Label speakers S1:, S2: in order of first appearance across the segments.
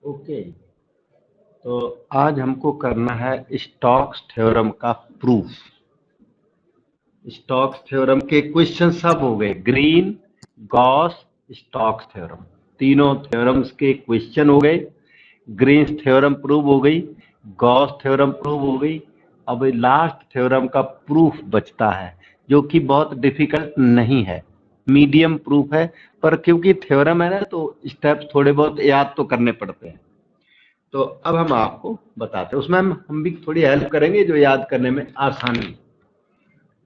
S1: Okay, तो आज हमको करना है स्टोक्स थ्योरम का प्रूफ। स्टोक्स थ्योरम के क्वेश्चन सब हो गए, ग्रीन, गॉस, स्टोक्स थ्योरम, तीनों थ्योरम्स के क्वेश्चन हो गए। ग्रीन थ्योरम प्रूव हो गई, गॉस थ्योरम प्रूव हो गई। अब लास्ट थ्योरम का प्रूफ बचता है, जो कि बहुत डिफिकल्ट नहीं है, मीडियम प्रूफ है, पर क्योंकि थ्योरम है ना तो स्टेप्स थोड़े बहुत याद तो करने पड़ते हैं। तो अब हम आपको बताते हैं, उसमें हम भी थोड़ी हेल्प करेंगे जो याद करने में आसानी।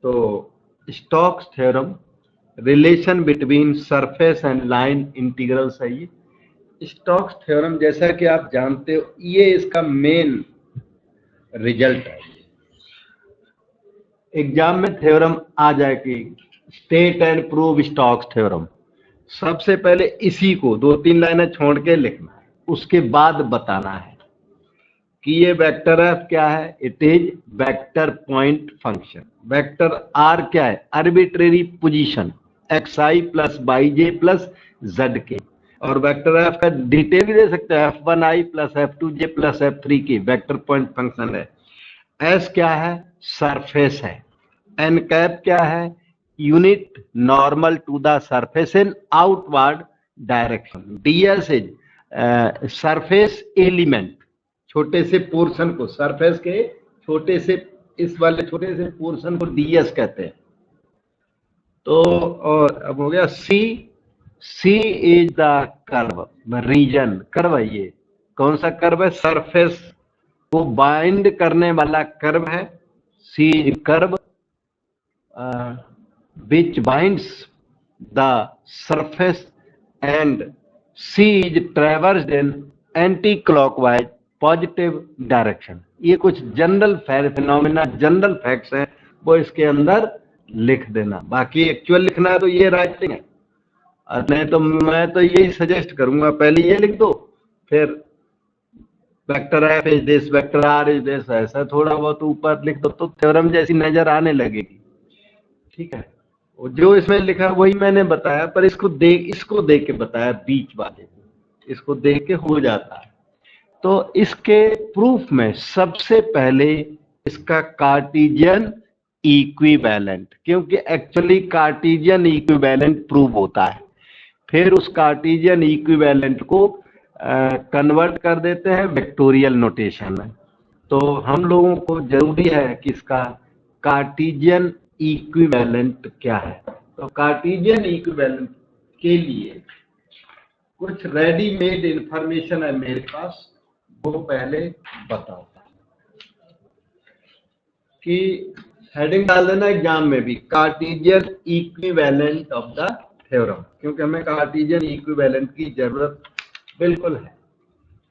S1: तो Stokes theorem, relation between surface and line integrals है ये। स्टोक्स थ्योरम जैसा कि आप जानते हो, ये इसका मेन रिजल्ट है। एग्जाम में थ्योरम आ जाए कि state and prove Stokes theorem, सबसे पहले इसी को 2-3 लाइनें छोड़ के लिखना है, उसके बाद बताना है कि ये वेक्टर एफ क्या है, it is vector point function. Vector R क्या है, arbitrary position xi plus yj plus zk। और वेक्टर एफ का डिटेल भी दे सकते हैं, f1i plus f2j plus f3k vector point function है। एस क्या है, सरफेस है। एन कैप क्या है, unit normal to the surface in outward direction. DS is surface element, छोटे से पोर्शन को, सरफेस के छोटे से, इस वाले छोटे से पोर्शन को डीएस कहते हैं। तो और अब हो गया C, C is the curve, region curve है। ये कौन सा कर्व है, सरफेस को बाइंड करने वाला कर्व है। C curve which binds the surface and C is traversed in anti-clockwise positive direction. ये कुछ जनरल फिनोमिना, जनरल फैक्ट्स हैं, वो इसके अंदर लिख देना। बाकी एक्चुअल लिखना है तो ये राइटिंग है, नहीं तो मैं तो यही सजेस्ट करूंगा, पहले ये लिख दो, फिर vector F is this, vector R is this, ऐसा थोड़ा बहुत ऊपर लिख दो तो थ्योरम जैसी नजर आने लगेगी। ठीक है, जो इसमें लिखा वही मैंने बताया, पर इसको देख के बताया, बीच वाले इसको देख के हो जाता है। तो इसके प्रूफ में सबसे पहले इसका कार्टेशियन इक्विवेलेंट, क्योंकि एक्चुअली कार्टेशियन इक्विवेलेंट प्रूव होता है, फिर उस कार्टेशियन इक्विवेलेंट को कन्वर्ट कर देते हैं वेक्टोरियल नोटेशन में। तो हम लोगों को जरूरी है कि इसका कार्टेशियन इक्विवेलेंट क्या है। तो कार्टेशियन इक्विवेलेंट के लिए कुछ रेडीमेड इंफॉर्मेशन है मेरे पास, वो पहले बताता कि हेडिंग डाल देना एग्जाम में भी, Cartesian equivalent of the theorem, क्योंकि हमें कार्टेशियन इक्विवेलेंट की जरूरत बिल्कुल है।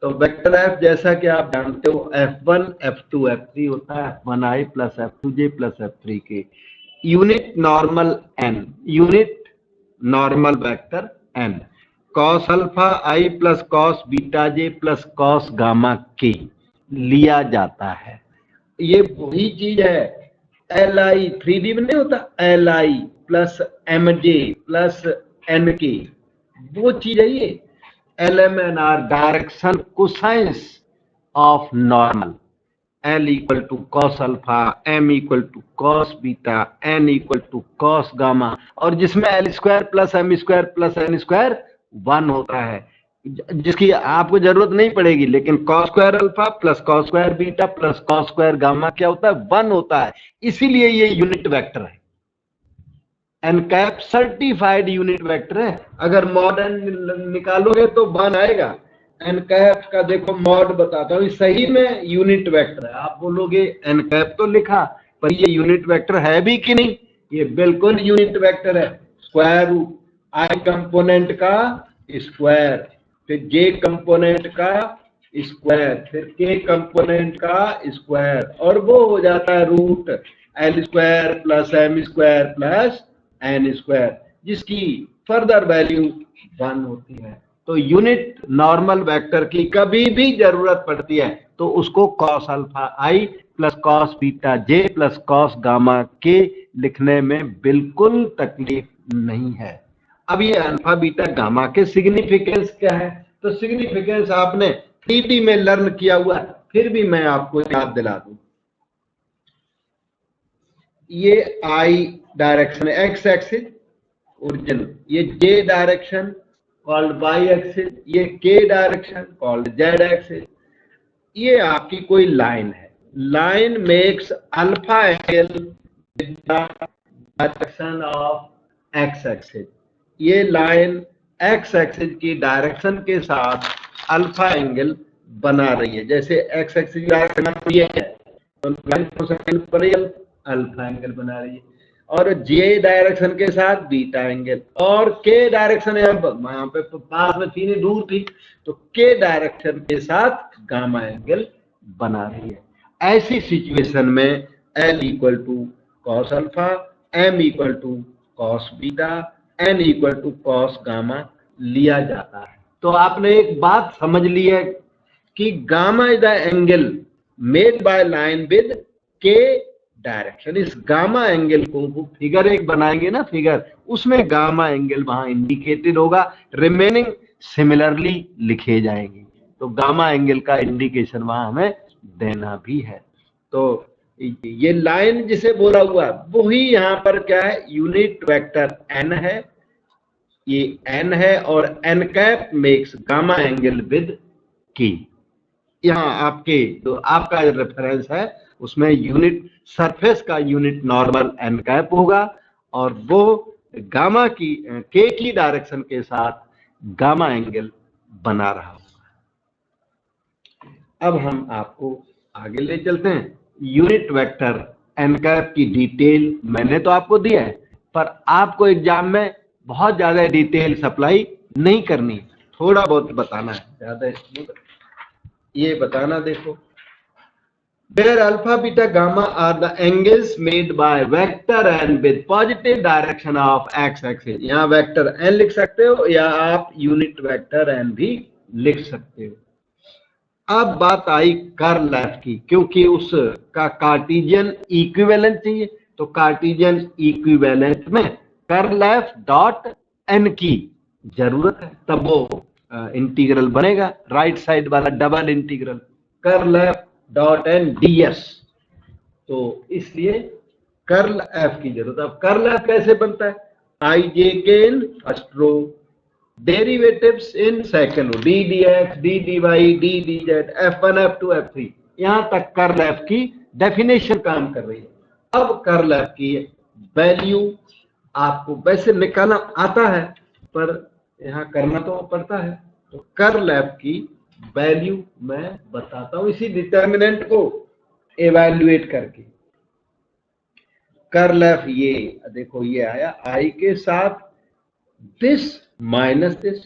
S1: तो वेक्टर एफ जैसा कि आप जानते हो, F1 F2 F3 होता है, F1i plus F2j plus F3k, unit normal n, unit normal vector n, cos alpha i plus cos beta j plus cos gamma k लिया जाता है। ये वही चीज है, Li 3D में नहीं होता, Li plus mj plus nk, वो चीज है ये। LMNR direction cosines of normal, L equal to cos alpha, M equal to cos beta, N equal to cos gamma, और जिसमें L square plus M square plus N square 1 होता है, जिसकी आपको जरूरत नहीं पड़ेगी, लेकिन cos square alpha plus cos square beta plus cos square gamma क्या होता है, 1 होता है, इसीलिए ये यूनिट वेक्टर है। N cap certified unit vector है, अगर मॉडर्न निकालोगे तो 1 आएगा। एन कैप का देखो मॉड बताता हूँ, सही में यूनिट वेक्टर है। आप बोलोगे एन कैप तो लिखा, पर ये यूनिट वेक्टर है भी कि नहीं, ये बिल्कुल यूनिट वेक्टर है। स्क्वायर रूट आई कंपोनेंट का स्क्वायर, फिर जे कंपोनेंट का स्क्वायर, फिर के कंपोनेंट का स्क्वायर, और वो हो जाता है root L square plus M square plus N square, जिसकी फर्दर वैल्यू 1 होती है। तो यूनिट नॉर्मल वेक्टर की कभी भी जरूरत पड़ती है तो उसको cos alpha I plus cos beta J plus cos gamma के लिखने में बिल्कुल तकलीफ नहीं है। अब ये अल्फा बीटा गामा के सिग्निफिकेंस क्या है, तो सिग्निफिकेंस आपने 3D में लर्न किया हुआ है, फिर भी मैं आपको याद दिला दूं। ये आई डायरेक्शन एक्स एक्सिस ओरिजिन, ये जे डायरेक्शन कॉल्ड वाई एक्सिस, ये के डायरेक्शन कॉल्ड जेड एक्सिस। ये आपकी कोई लाइन है, line makes alpha angle with the direction of x axis. ये लाइन एक्स एक्सिस की डायरेक्शन के साथ अल्फा एंगल बना रही है। जैसे एक्स एक्सिस की डायरेक्शन ये है तो लाइन पर अल्फा एंगल बना रही है, और जे डायरेक्शन के साथ बीटा एंगल, और के डायरेक्शन यहाँ पे पास में थी नहीं, दूर थी, तो के डायरेक्शन के साथ गामा एंगल बना रही है। ऐसी सिचुएशन में L equal to cos alpha, M equal to cos beta, N equal to cos gamma लिया जाता है। तो आपने एक बात समझ ली है कि gamma is the angle made by line with के डायरेक्शन। इस गामा एंगल को फिगर एक बनाएंगे ना, फिगर, उसमें गामा एंगल वहां इंडिकेटेड होगा, रिमेनिंग सिमिलरली लिखे जाएंगे। तो गामा एंगल का इंडिकेशन वहां हमें देना भी है। तो ये लाइन जिसे बोला हुआ वही यहाँ पर क्या है, यूनिट वेक्टर n है, ये n है, और n cap makes gamma angle with की। यहाँ आपके जो आपका रेफरेंस है उसमें यूनिट सरफेस का यूनिट नॉर्मल एन कैप होगा, और वो गामा की के की डायरेक्शन के साथ गामा एंगल बना रहा होगा। अब हम आपको आगे ले चलते हैं। यूनिट वेक्टर एन कैप की डिटेल मैंने तो आपको दिया है, पर आपको एग्जाम में बहुत ज्यादा डिटेल सप्लाई नहीं करनी, थोड़ा बहुत बताना है, ज्यादा ये बताना। देखो, where alpha beta gamma are the angles made by vector n with positive direction of x axis। यहाँ वेक्टर n लिख सकते हो या आप यूनिट वेक्टर n भी लिख सकते हो। अब बात आई कर्ल एफ की, क्योंकि उसका कार्टेशियन इक्विवेलेंट चाहिए, तो कार्टेशियन इक्विवेलेंट में कर्ल एफ डॉट एन की जरूरत है, तब वो इंटीग्रल बनेगा, राइट साइड वाला double integral curl F dot N DS. तो इसलिए कर्ल एफ की जरूरत। अब कर्ल एफ कैसे बनता है, I J K in first row, derivatives in second row, D D X, D D Y, D D Z, F1 F2 F3, यहां तक कर्ल एफ की डेफिनेशन काम कर रही है। अब कर्ल एफ की वैल्यू आपको वैसे निकालना आता है, पर यहां करना तो पड़ता है। तो कर्ल एफ की वैल्यू मैं बताता हूं इसी डिटर्मिनेंट को एवेल्युएट करके। कर्ल एफ ये देखो, ये आया आई के साथ this minus this,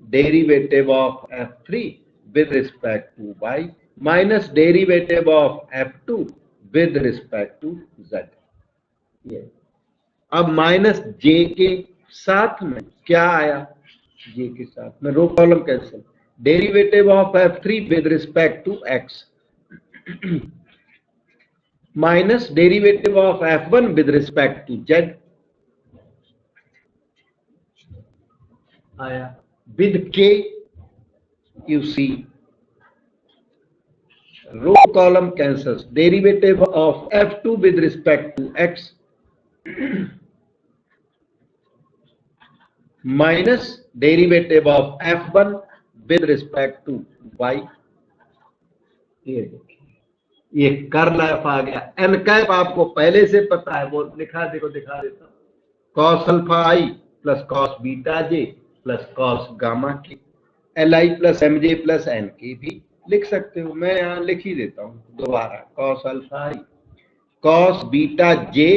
S1: derivative of F3 with respect to y minus derivative of F2 with respect to z। ये अब माइनस जे के साथ में क्या आया, जे के साथ में row column cancel, derivative of F3 with respect to x minus derivative of F1 with respect to z आया, with k you see row column cancels, derivative of F2 with respect to x minus derivative of F1 with respect to y। ये देखिए, ये curl F आ गया। N cap आपको पहले से पता है, वो लिखा, देखो दिखा देता हूं, cos alpha I plus cos beta J plus cos gamma K, L I plus M J plus N K भी लिख सकते हो। मैं यहां लिख ही देता हूं दोबारा, cos alpha I cos beta J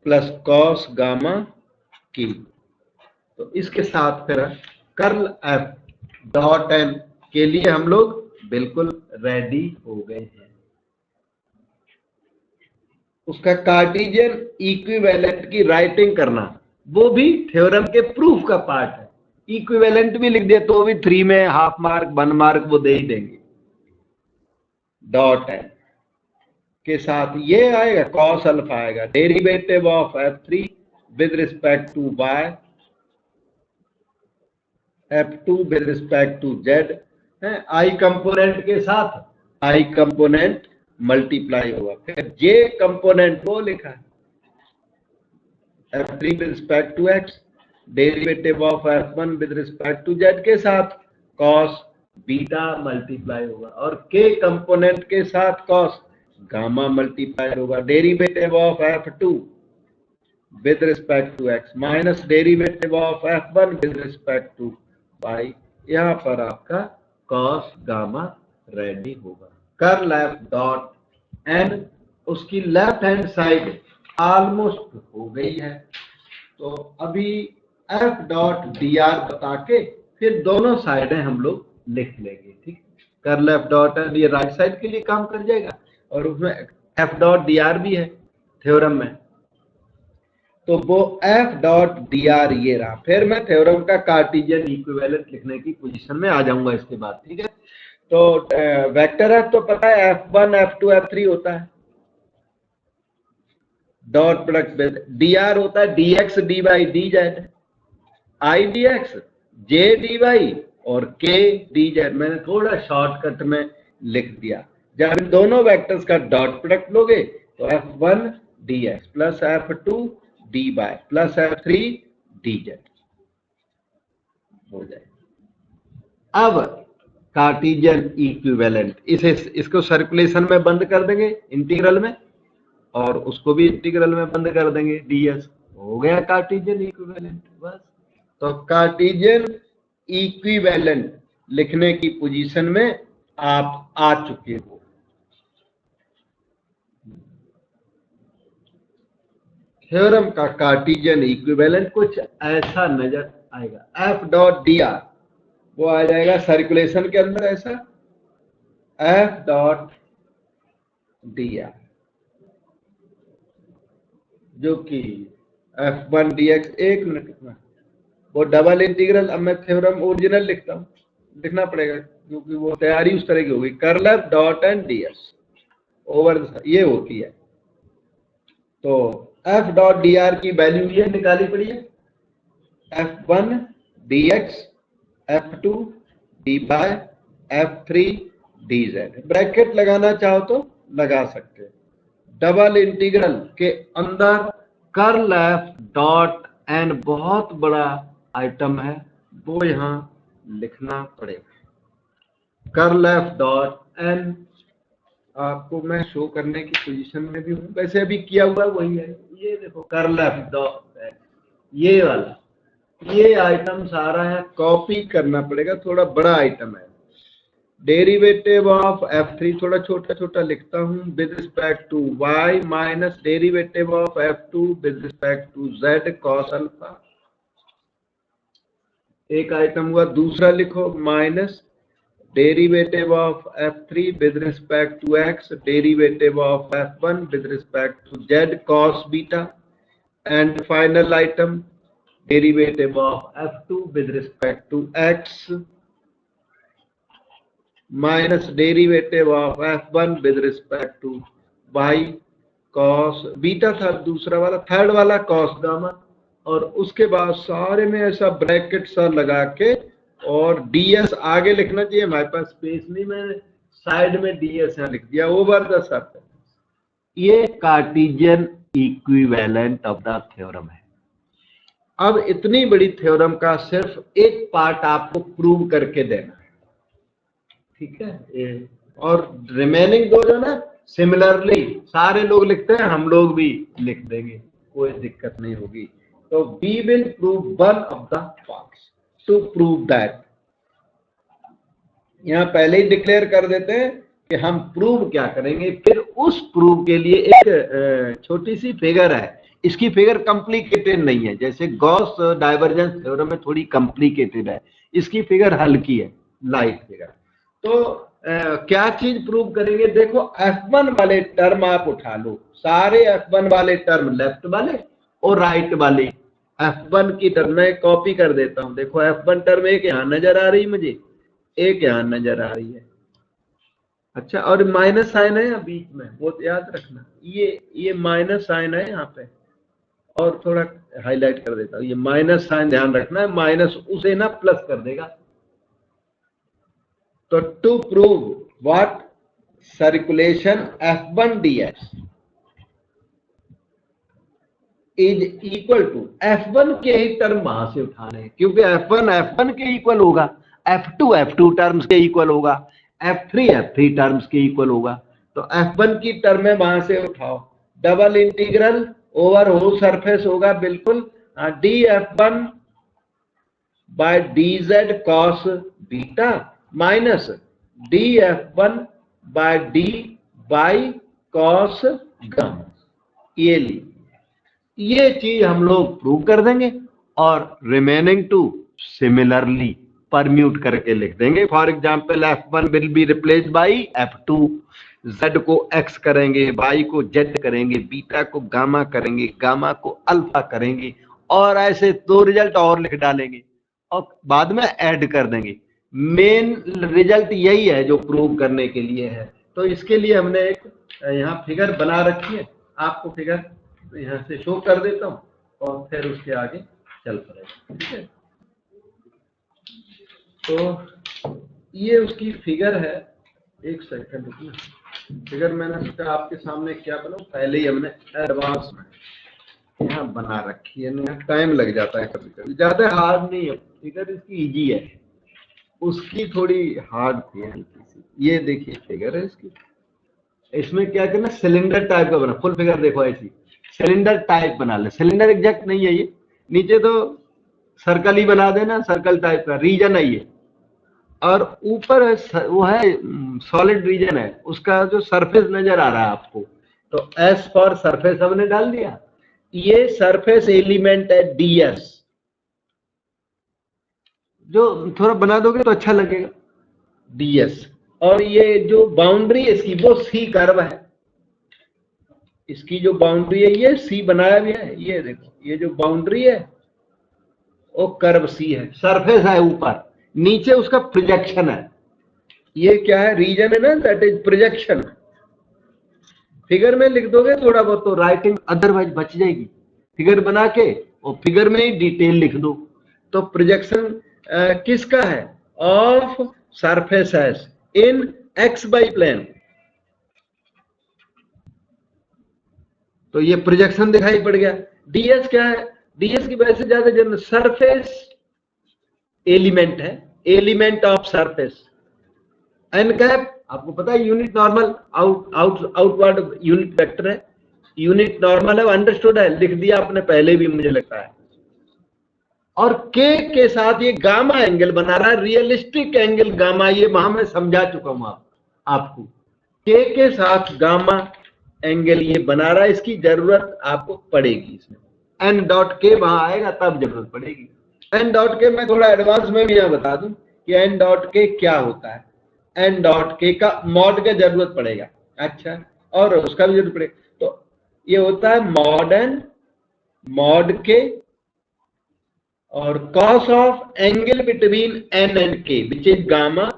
S1: plus cos gamma के। तो इसके साथ फिर कर्ल एफ डॉट एन के लिए हम लोग बिल्कुल रेडी हो गए हैं। उसका कार्टेशियन इक्विवेलेंट की राइटिंग करना, वो भी थ्योरम के प्रूफ का पार्ट है। इक्विवेलेंट भी लिख दिया तो भी 3 में हाफ मार्क 1 मार्क वो दे ही देंगे। डॉट एन के साथ ये आएगा, कॉस अल्फा आएगा, derivative of F3 with respect to y, F2 with respect to z, है, आई कंपोनेंट के साथ आई कंपोनेंट मल्टीप्लाई होगा, फिर जे कंपोनेंट वो लिखा है f3 with respect to x, derivative of f1 with respect to z के साथ cos बीटा मल्टीप्लाई होगा, और k कंपोनेंट के साथ cos गामा मल्टीप्लाई होगा, derivative of f2 with respect to x minus derivative of f1 with respect to y। यहाँ पर आपका cos गामा रेडी होगा। कर्ल f डॉट एन, उसकी लेफ्ट हैंड साइड ऑलमोस्ट हो गई है, तो अभी f डॉट डी आर बता के फिर दोनों साइडें हम लोग लिख लेंगे। ठीक, कर्ल f डॉट एन ये राइट साइड के लिए काम कर जाएगा, और उसमें f डॉट डी आर भी है थ्योरम में, तो वो f डॉट डी आर ये रहा। फिर मैं थ्योरम का कार्टेशियन इक्विवेलेंट लिखने की पोजीशन में आ जाऊंगा इसके बाद। ठीक है, तो वेक्टर एफ तो पता है f1 f2 f3 होता है, डॉट प्रोडक्ट डी आर होता है dx dy dz, i dx j dy और k dz। मैंने थोड़ा शॉर्टकट में लिख दिया। जब इन दोनों वेक्टर्स का डॉट प्रोडक्ट लोगे तो f1 dx plus f2 dy plus f3 dz हो जाए। अब कार्टेशियन इक्विवेलेंट, इसको सर्कुलेशन में बंद कर देंगे इंटीग्रल में, और उसको भी इंटीग्रल में बंद कर देंगे ds, हो गया कार्टेशियन इक्विवेलेंट बस। तो कार्टेशियन इक्विवेलेंट लिखने की पोजीशन में आप आ चुके हो। थ्योरम का कार्टेशियन इक्विवेलेंट कुछ ऐसा नजर आएगा, f डॉट डी आर वो आ जाएगा सर्कुलेशन के अंदर ऐसा, f डॉट डी आर जो कि f1 dx, एक मिनट में वो डबल इंटीग्रल, अब मैं थ्योरम ओरिजिनल लिखता हूँ, लिखना पड़ेगा क्योंकि वो तैयारी उस तरह की होगी। Curl f dot N ds over ये होती है, तो f डॉट डी आर की वैल्यू ये निकाली पड़ी है, f1 dx f2 dy f3 dz। Bracket लगाना चाहो तो लगा सकते हैं। डबल इंटीग्रल के अंदर कर्ल f डॉट एन बहुत बड़ा आइटम है, वो यहाँ लिखना पड़ेगा। कर्ल f डॉट एन आपको मैं शो करने की पोजीशन में भी हूँ, वैसे अभी किया हुआ वही है। ये देखो कर्ल f डॉट एन, ये वाला ये आइटम सारा है, कॉपी करना पड़ेगा, थोड़ा बड़ा आइटम है। डेरिवेटिव ऑफ f3 थोड़ा छोटा छोटा लिखता हूँ, with respect to y minus derivative of f2 with respect to z cos alpha, एक आइटम हुआ। दूसरा लिखो minus derivative of f3 with respect to x, derivative of f1 with respect to z cos beta, and final item derivative of f2 with respect to x minus derivative of f1 with respect to y cos beta था दूसरा वाला, third वाला cos gamma, और उसके बाद सारे में ऐसा ब्रैकेट सा लगा के, और ds आगे लिखना चाहिए, हमारे पास स्पेस नहीं, मैंने साइड में ds यहाँ लिख दिया ओवर द सर्कल। ये Cartesian equivalent of the theorem है। अब इतनी बड़ी थ्योरम का सिर्फ एक पार्ट आपको प्रूव करके देना है, ठीक है, और रिमेनिंग दो जो ना सिमिलरली सारे लोग लिखते हैं, हम लोग भी लिख देंगे, कोई दिक्कत नहीं होगी। तो we will prove one of the parts to prove that. यहाँ पहले ही डिक्लेयर कर देते हैं कि हम प्रूव क्या करेंगे, फिर उस प्रूव के लिए एक छोटी सी फिगर है। इसकी फिगर कॉम्प्लिकेटेड नहीं है, जैसे गॉस डाइवर्जेंस थ्योरम में थोड़ी कॉम्प्लिकेटेड है, इसकी फिगर हल्की है, लाइट फिगर। तो क्या चीज प्रूव करेंगे, देखो f1 वाले टर्म आप उठा लो, सारे f1 वाले टर्म लेफ्ट वाले और राइट वाले f1 की टर्म में कॉपी कर देता हूं। देखो f1 टर्म एक यहां नजर आ रही मुझे, एक यहां नजर आ रही है, अच्छा, और माइनस साइन है बीच में, वो याद रखना, ये माइनस साइन है यहाँ पे, और थोड़ा हाईलाइट कर देता हूँ, ये माइनस साइन ध्यान रखना है, माइनस उसे ना प्लस कर देगा। तो to prove what circulation F1 ds is equal to F1 के ही टर्म वहां से उठाने हैं, क्योंकि F1 के इक्वल होगा, F2 टर्म्स के इक्वल होगा, F3 टर्म्स के इक्वल होगा। तो F1 की टर्म में वहां से उठाओ, double integral over whole surface होगा बिल्कुल dF1 by dz cos beta minus dF1 by d Y cos gamma. ये ली, ये चीज हम लोग प्रूव कर देंगे और रिमेनिंग टू सिमिलरली परम्यूट करके लिख देंगे। For example F1 will be replace by F2, Z को X करेंगे, Y को Z करेंगे, बीटा को गामा करेंगे, गामा को अल्फा करेंगे, और ऐसे दो रिजल्ट और लिख डालेंगे और बाद में ऐड कर देंगे। मेन रिजल्ट यही है जो प्रूव करने के लिए है। तो इसके लिए हमने एक यहाँ फिगर बना रखी है, आपको फिगर तो यहाँ से शो कर देता हूँ और फिर उसके आगे चल पड़ेगा। ठीक है, तो ये उसकी फिगर है। एक सेकंड रुकना, फिगर मैंने इसका आपके सामने क्या बनाऊं, पहले ही हमने एडवांस में यहाँ बना रखी है, यहाँ टाइम लग जाता है कभी कभी, ज्यादा हार्ड नहीं है फिगर, इसकी इजी है, उसकी थोड़ी हार्ड थी हल्की सी। ये देखिए फिगर है इसकी, इसमें क्या करना, सिलेंडर टाइप का बना, फुल फिगर देखो ऐसी सिलेंडर टाइप बना ले। सिलेंडर एग्जैक्ट नहीं है ये, नीचे तो सर्कल ही बना देना, सर्कल टाइप का रीजन है ये, और ऊपर वो है सॉलिड रीजन है, उसका जो सरफेस नजर आ रहा है आपको, तो एस फॉर सरफेस हमने डाल दिया। ये सरफेस एलिमेंट है ds, जो थोड़ा बना दोगे तो अच्छा लगेगा ds, और ये जो बाउंड्री है इसकी वो सी कर्व है, इसकी जो बाउंड्री है ये सी बनाया भी है, ये देखो ये जो बाउंड्री है वो कर्व सी है, सरफेस है ऊपर, नीचे उसका प्रोजेक्शन है। ये क्या है, रीजन है ना, दैट इज प्रोजेक्शन। फिगर में लिख दोगे थोड़ा बहुत तो राइटिंग अदरवाइज बच जाएगी, फिगर बना के और फिगर में ही डिटेल लिख दो। तो प्रोजेक्शन किसका है, of surface S in X Y plane, तो ये प्रोजेक्शन दिखाई पड़ गया। ds क्या है, ds की वजह से ज्यादा जनरल सरफेस एलिमेंट है, element of surface. N cap आपको पता है unit normal, outward unit vector है, यूनिट नॉर्मल है, अंडरस्टूड है, लिख दिया आपने पहले भी मुझे लगता है। और k के साथ ये गामा एंगल बना रहा है, रियलिस्टिक एंगल गामा, ये वहां मैं समझा चुका हूं आपको, k के साथ गामा एंगल ये बना रहा है, इसकी जरूरत आपको पड़ेगी इसमें, एन डॉट के वहां आएगा तब जरूरत पड़ेगी। एन डॉट के मैं थोड़ा एडवांस में भी यहाँ बता दूं कि एन डॉट के क्या होता है। एन डॉट के का मॉड का जरूरत पड़ेगा, अच्छा, और उसका भी जरूरत पड़ेगा। तो ये होता है मॉड एन, मॉड के, और cos of angle between N and K which is gamma,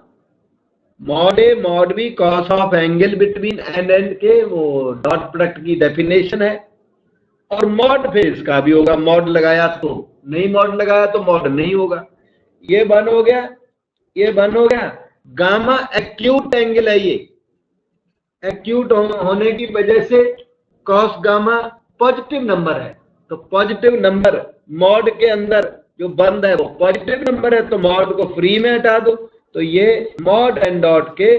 S1: mod A mod B cos of angle between N and K, वो डॉट प्रोडक्ट की डेफिनेशन है। और मॉड फेज का भी होगा, मॉड लगाया तो नहीं, मॉड लगाया तो मॉड नहीं होगा। ये बन हो गया, ये बन हो गया। गामा एक्यूट एंगल है, ये एक्यूट होने की वजह से कॉस गामा पॉजिटिव नंबर है, तो पॉजिटिव नंबर मॉड के अंदर जो बंद है वो पॉजिटिव नंबर है, तो मॉड को फ्री में हटा दो, तो ये मॉड एन डॉट के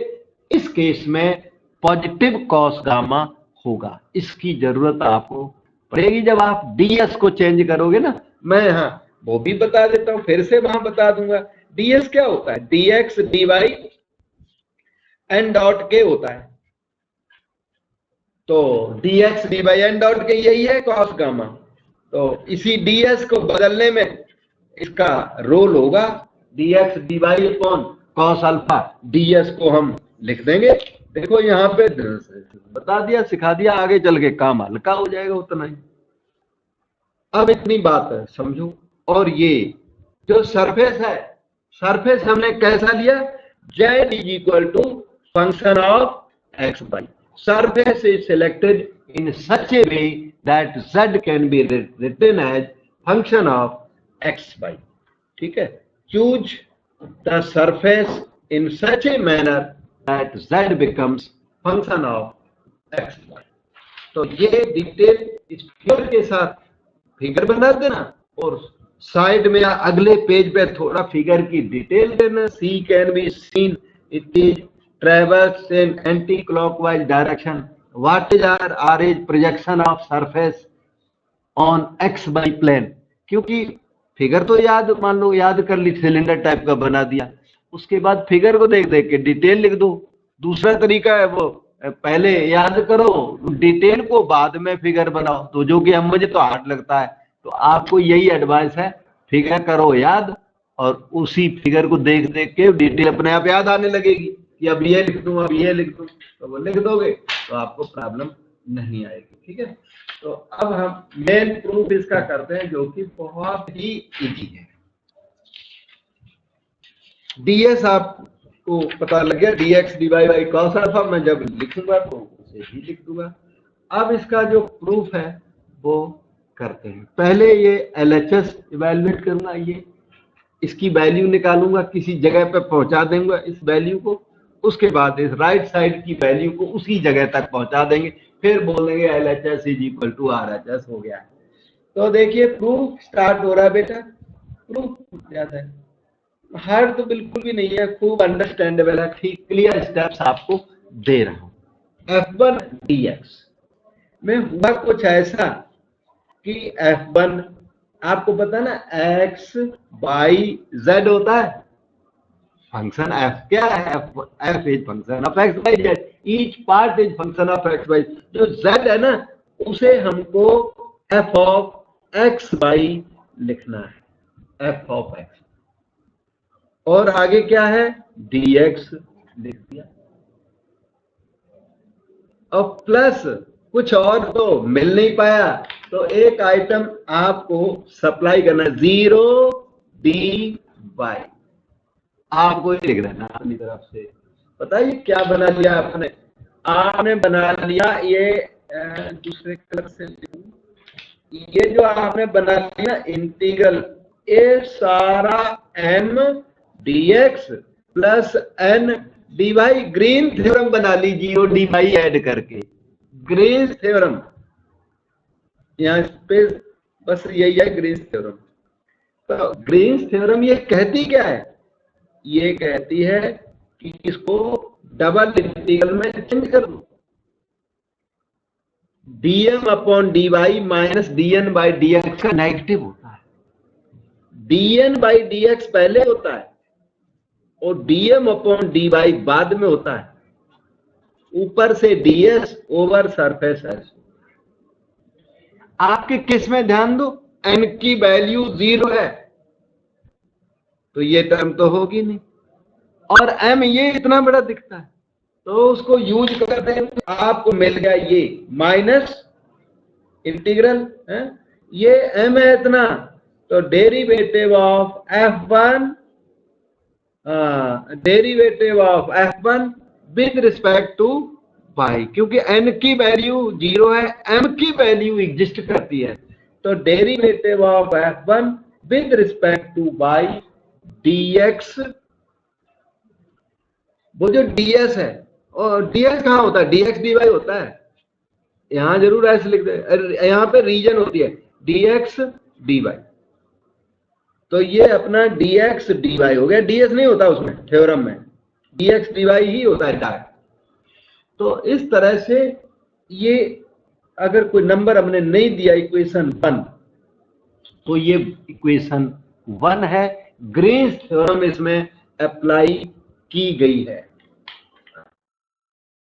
S1: इस केस में पॉजिटिव कॉस गामा होगा। इसकी जरूरत आपको पड़ेगी जब आप ds को चेंज करोगे ना, मैं यहाँ वो भी बता देता हूं, फिर से वहां बता दूंगा। ds क्या होता है, dx dy एन डॉट के होता है, तो dx dy एन डॉट के यही है कॉस गामा। तो इसी ds को बदलने में इसका रोल होगा, dx dy upon cos alpha, ds को हम लिख देंगे। देखो यहाँ पे बता दिया, सिखा दिया, आगे चल के काम हल्का हो जाएगा उतना ही। अब इतनी बात है समझो। और ये जो सरफेस है, सरफेस हमने कैसा लिया, z is equal to function of X Y, surface is selected in such a way that z can be written as function of X Y. ठीक है, choose the surface in such a manner that z becomes function of x y। तो ये detail इस figure के साथ figure बना देना और साइड में या अगले पेज पे थोड़ा फिगर की डिटेल देना। C can be seen, it is traverse in anti clockwise direction, what is R is projection of surface on X Y plane. क्योंकि फिगर तो याद, मान लो याद कर ली, सिलेंडर टाइप का बना दिया, उसके बाद फिगर को देख देख के डिटेल लिख दो। दूसरा तरीका है वो पहले याद करो, डिटेल को बाद में फिगर बनाओ, तो जो कि हम मुझे तो हार्ड लगता है। तो आपको यही एडवाइस है, फिगर करो याद और उसी फिगर को देख देख के डिटेल अपने आप याद आने लगेगी कि अब ये लिख दूं, अब ये लिख दूं, तो वो लिख दोगे तो आपको प्रॉब्लम नहीं आएगी। ठीक है, तो अब हम मेन प्रूफ इसका करते हैं जो कि बहुत ही इजी है। ds आपको पता लग गया, dx dy by cos alpha, मैं जब लिखूंगा तो उसे भी लिख दूंगा। अब इसका जो प्रूफ है वो करते हैं। पहले ये LHS इवेल्युएट करूंगा, ये इसकी वैल्यू निकालूंगा, किसी जगह पे पहुंचा देंगे इस वैल्यू को, उसके बाद इस राइट साइड की वैल्यू को उसी जगह तक पहुंचा देंगे, फिर बोलेंगे LHS is equal to RHS हो गया। तो देखिए प्रूफ स्टार्ट हो रहा है बेटा। प्रूफ ज्यादा है, हार्ड तो बिल्कुल भी नहीं है, खूब अंडरस्टैंडेबल है, ठीक क्लियर स्टेप्स आपको दे रहा हूं। F1 dx में हुआ कुछ ऐसा कि F1 आपको पता ना x y z होता है, फंक्शन f क्या है, f is function of x y z, each part is function of x y। जो z है ना उसे हमको f ऑफ x y लिखना है, f ऑफ x, और आगे क्या है dx लिख दिया, और प्लस कुछ और तो मिल नहीं पाया, तो एक आइटम आपको सप्लाई करना, 0 dy, आपको ही लिख देना अपनी तरफ से। पता है क्या बना लिया आपने, आपने बना लिया ये दूसरे कलर से, ये जो आपने बना लिया इंटीग्रल, ये सारा m dx plus n dy, green theorem बना लीजिए और dy ऐड करके, ग्रीन थ्योरम, यहाँ पे बस यही है ग्रीन थ्योरम। तो ग्रीन थ्योरम ये कहती क्या है, ये कहती है कि इसको डबल इंटीग्रल में चेंज कर दो, dm upon dy minus dn by dx का नेगेटिव होता है, dn बाई dx पहले होता है और dm अपॉन dy बाद में होता है, ऊपर से ds ओवर सरफेस है। आपके किस में ध्यान दो, n की वैल्यू 0 है तो ये टर्म तो होगी नहीं, और m ये इतना बड़ा दिखता है तो उसको यूज करते हैं, आपको मिल गया ये माइनस इंटीग्रल है, ये m है इतना, तो derivative of f1, derivative of f1 with respect to y, क्योंकि n की वैल्यू 0 है, m की वैल्यू एग्जिस्ट करती है, तो derivative of f1 with respect to y dx, वो जो ds है, और ds कहाँ होता है, dx dy होता है, यहां जरूर ऐसे लिख दे, यहां पे रीजन होती है dx dy, तो ये अपना dx dy हो गया, ds नहीं होता उसमें थ्योरम में, dx dy ही होता है डायरेक्ट। तो इस तरह से ये अगर कोई नंबर हमने नहीं दिया इक्वेशन 1, तो ये इक्वेशन 1 है, ग्रीन्स थ्योरम इसमें अप्लाई की गई है।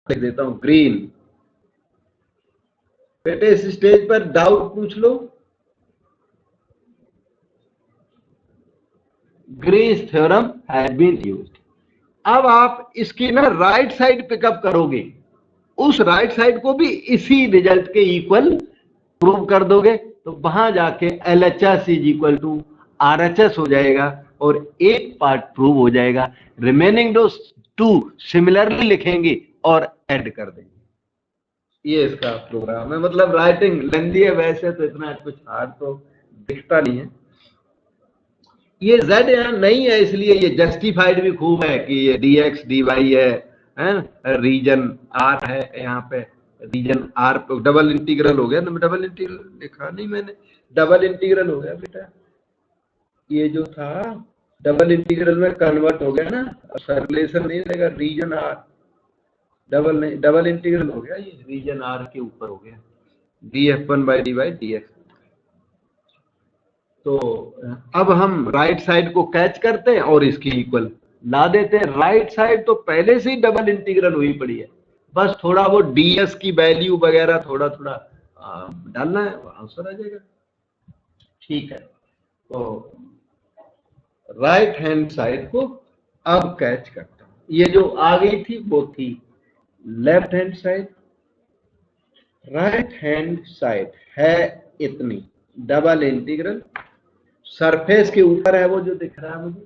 S1: लिख देता हूं ग्रीन, बेटे इस स्टेज पर डाउट पूछ लो, Green's theorem has been used. अब आप इसकी ना राइट साइड पिकअप करोगे, उस राइट साइड को भी इसी रिजल्ट के इक्वल प्रूव कर दोगे, तो वहां जाके LHS is equal to RHS हो जाएगा और एक पार्ट प्रूव हो जाएगा, रिमेनिंग दो टू सिमिलरली लिखेंगे और ऐड कर देंगे। ये इसका प्रोग्राम है, मतलब राइटिंग लेंदी है, वैसे तो इतना कुछ हार्ड तो दिखता नहीं है। ये z यहाँ नहीं है, इसलिए ये जस्टिफाइड भी खूब है कि ये dx dy है रीजन r है, यहाँ पे रीजन r पे डबल इंटीग्रल हो गया ना, डबल इंटीग्रल लिखा नहीं मैंने, डबल इंटीग्रल हो गया बेटा, ये जो था डबल इंटीग्रल में कन्वर्ट हो गया ना, सर्कुलेशन नहीं रहेगा, रीजन r डबल नहीं, डबल इंटीग्रल हो गया, ये रीजन r के ऊपर हो गया df1/dy dx। तो अब हम राइट साइड को कैच करते हैं और इसकी इक्वल ला देते हैं। राइट साइड तो पहले से ही डबल इंटीग्रल हुई पड़ी है, बस थोड़ा वो ds की वैल्यू वगैरह थोड़ा थोड़ा डालना है, आंसर आ जाएगा। ठीक है, तो राइट हैंड साइड को अब कैच करता हूं, ये जो आ गई थी वो थी left hand side. Right hand side है इतनी, डबल इंटीग्रल सरफेस के ऊपर है वो जो दिख रहा है मुझे,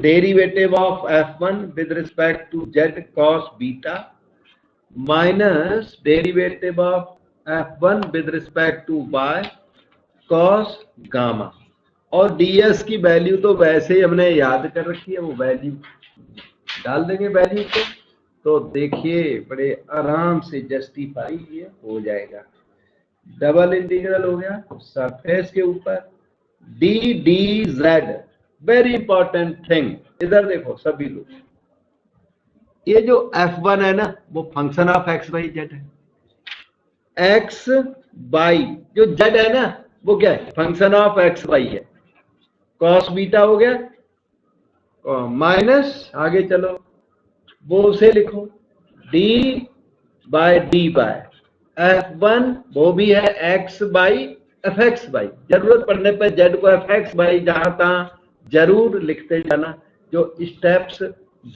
S1: derivative of f1 with respect to z cos beta minus derivative of f1 with respect to y cos gamma, और ds की वैल्यू तो वैसे ही हमने याद कर रखी है, वो वैल्यू डाल देंगे वैल्यू को, तो देखिए बड़े आराम से जस्टिफाई ये हो जाएगा। डबल इंटीग्रल हो गया सरफेस के ऊपर D D Z, very important thing, इधर देखो सभी लोग, ये जो f1 है ना वो function of x by Z है, x बाई जो z है ना वो क्या है, फंक्शन ऑफ x बाई है, cos बीटा हो गया माइनस आगे चलो वो उसे लिखो d bye D bye f1 वो भी है x बाई fx बाई, जरूरत पड़ने पर z को fx बाई जहां तहां जरूर लिखते जाना, जो स्टेप्स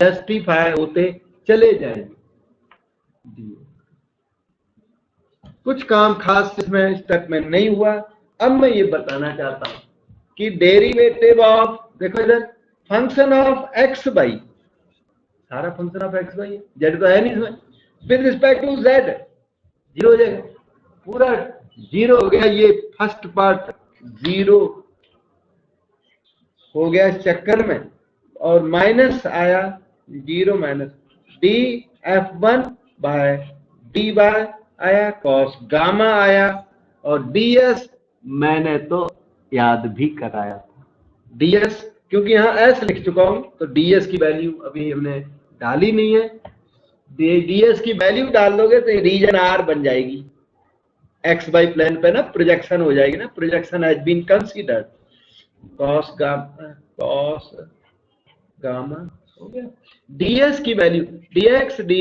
S1: जस्टिफाई होते चले जाएंगे। कुछ काम खास इसमें स्टेप में नहीं हुआ। अब मैं ये बताना चाहता हूं कि डेरिवेटिव ऑफ, देखो इधर फंक्शन ऑफ x बाई, सारा फंक्शन ऑफ x बाई है, z तो है नहीं इसमें, with respect to z zero हो जाएगा, पूरा जीरो हो गया, ये फर्स्ट पार्ट जीरो हो गया इस चक्कर में, और माइनस आया zero minus D f1 by D by आया, cos गामा आया, और ds मैंने तो याद भी कराया था, ds क्योंकि यहाँ s लिख चुका हूं तो ds की वैल्यू अभी हमने डाली नहीं है, ds की वैल्यू डाल दोगे तो रीजन r बन जाएगी, x बाई प्लेन पे ना प्रोजेक्शन हो जाएगी ना, projection has been considered, cos gamma हो गया, ds की value dx dy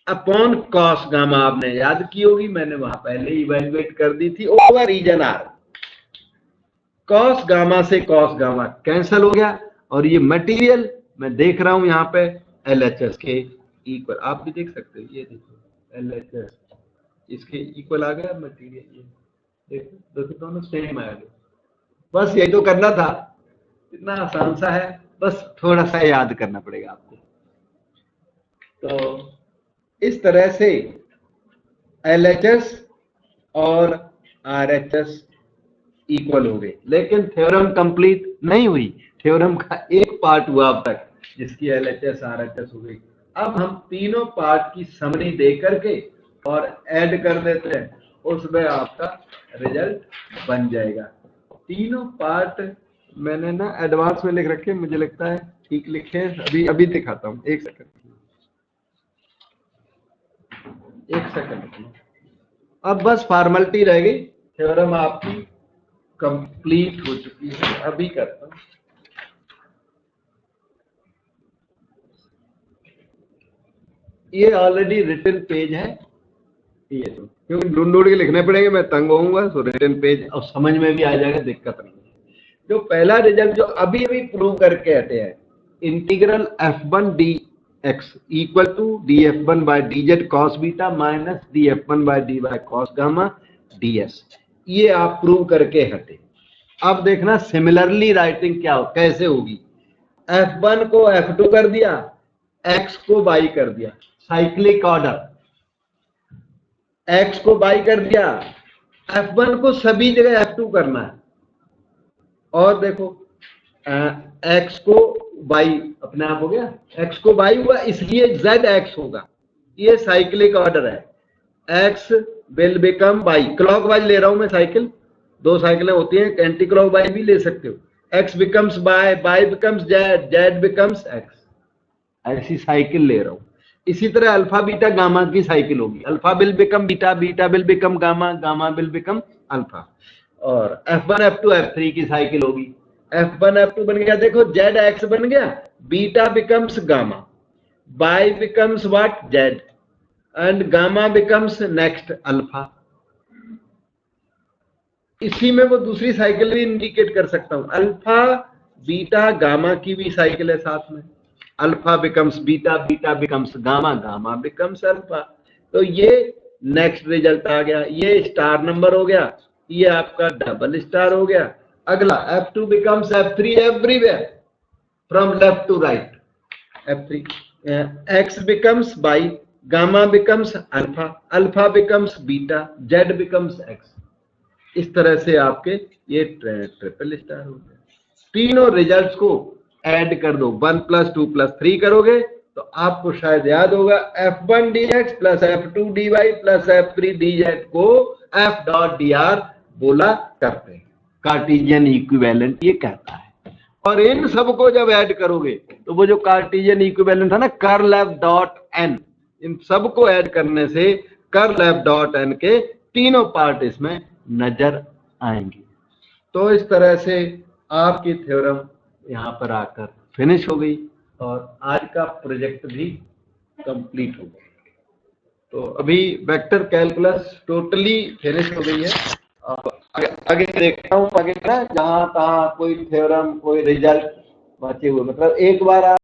S1: upon cos gamma आपने याद की होगी, मैंने वहां पहले ही इवैल्यूएट कर दी थी, over region r, cos gamma से cos गामा कैंसिल हो गया, और ये मटेरियल मैं देख रहा हूं यहाँ पे LHS के इक्वल, आप भी देख सकते हो, ये देखो LHS इसके इक्वल आ गया मटेरियल, ये देखो दोनों सेम आ गए, बस यही तो करना था, इतना आसान सा है, बस थोड़ा सा याद करना पड़ेगा आपको। तो इस तरह से LHS और RHS इक्वल हो गए, लेकिन थ्योरम कंप्लीट नहीं हुई, थ्योरम का एक पार्ट हुआ अब तक जिसकी LHS RHS हो गई। अब हम तीनों पार्ट की समरी दे करके और ऐड कर देते हैं, उसमें आपका रिजल्ट बन जाएगा। तीनों पार्ट मैंने ना एडवांस में लिख रखे, मुझे लगता है ठीक लिखे, अभी दिखाता हूँ, एक सेकंड। अब बस फॉर्मेलिटी रह गई, थ्योरम आपकी कंप्लीट हो चुकी है, अभी करता हूँ। ये ऑलरेडी रिटन पेज है, ये तो क्योंकि ढूंढ के लिखने पड़ेंगे, मैं तंग होऊंगा, तो रिटन पेज और समझ में भी आ जाएगा, दिक्कत नहीं। जो पहला रिजल्ट जो अभी प्रूव करके हटे हैं, integral f1 dx equal to df1 by dz cos beta minus df1 by dy cos gamma ds, ये आप प्रूव करके हटे। अब देखना सिमिलरली राइटिंग क्या हो, कैसे होगी, f1 को f2 कर दिया, x को y कर दिया, साइक्लिक ऑर्डर, x को y कर दिया, f1 को सभी जगह f2 करना है, और देखो x को y अपने आप हो गया, x को y हुआ इसलिए z x होगा। ये साइक्लिक ऑर्डर है, x will become y, clockwise ले रहा हूं मैं साइकिल, दो साइकिलें होती हैं, एंटी क्लॉकवाइज भी ले सकते हो। x becomes y becomes z becomes x, ऐसी साइकिल ले रहा हूं। इसी तरह अल्फा बीटा गामा की साइकिल होगी, alpha will become beta, beta will become gamma, gamma will become alpha. और F1 F2 F3 की साइकिल होगी, F1 F2 बन गया, देखो ZX बन गया, beta becomes gamma, y becomes what z, and gamma becomes next alpha. इसी में वो दूसरी साइकिल भी इंडिकेट कर सकता हूं, अल्फा बीटा गामा की भी साइकिल है साथ में, alpha becomes beta, beta becomes gamma, gamma becomes alpha. तो ये नेक्स्ट रिजल्ट आ गया, ये स्टार नंबर हो गया, ये आपका डबल स्टार हो गया। अगला F2 becomes F3 everywhere from left to right, F3, X becomes y, gamma becomes alpha, alpha becomes beta, Z becomes X। इस तरह से आपके ये ट्रिपल स्टार हो गया। तीनों रिजल्ट्स को ऐड कर दो, 1 + 2 + 3 करोगे तो आपको शायद याद होगा F1 dx + F2 dy + F3 dz को F.dr बोला करते हैं, कार्टेशियन इक्विवेलेंट ये कहता है। और इन सबको जब ऐड करोगे तो वो जो कार्टेशियन इक्विवेलेंट था ना कर्ल F.n, इन सबको ऐड करने से कर्ल F.n के तीनों पार्ट इसमें नजर आएंगे। तो इस तरह से आपकी थ्योरम यहाँ पर आकर फिनिश हो गई और आज का प्रोजेक्ट भी कंप्लीट हो गया। तो अभी वेक्टर कैलकुलस टोटली फिनिश हो गई है। अब आगे देखता हूँ, आगे जहाँ तहाँ कोई थ्योरम कोई रिजल्ट बचे हुए, मतलब एक बार